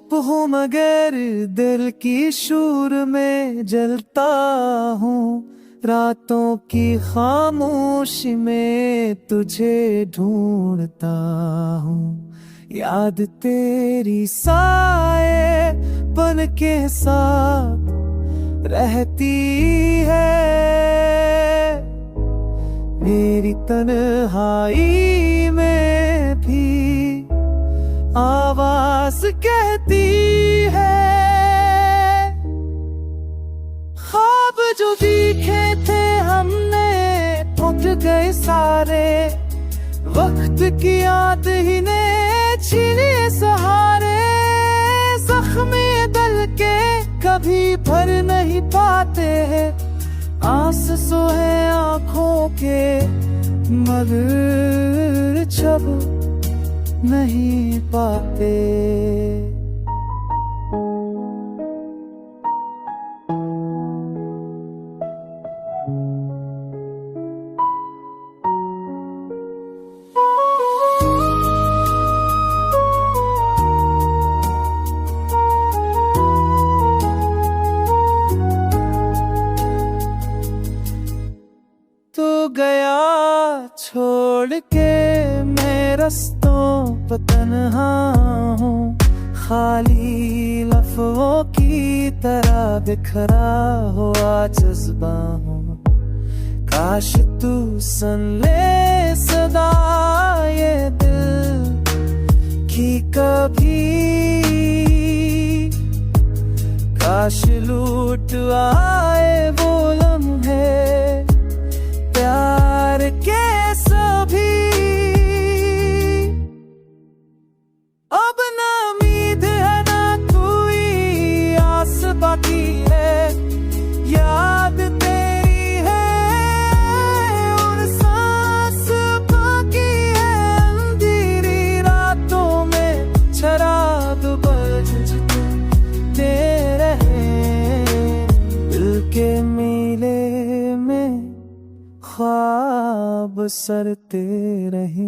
चुप हूँ मगर दिल की शूर में जलता हूँ। रातों की खामोशी में तुझे ढूंढता हूँ। याद तेरी साए बन के साथ रहती है। मेरी तन्हाई में भी आवाज कहती है। ख्वाब जो देखे थे हमने टूट गए सारे। वक्त की याद ही ने छीने सहारे। जख्मी दिल के कभी भर नहीं पाते हैं। आंसू है आंखों के मगर छब नहीं पाते। तो गया छोड़ के मैं रस्तों पर तन्हा हूँ। खाली लफ्ज़ों की तरह बिखरा हुआ जज्बा हूँ। काश तू सुन ले सदा ये दिल की कभी। काश लूट आए वो लम्हे प्यार के सभी। अब ना उम्मीद है ना कोई आस बाकी है। याद तेरी है और सांस बाकी है। अंधेरी रातों में शराब बजते रहे। दिल के मेले में ख्वाब सरते रहे।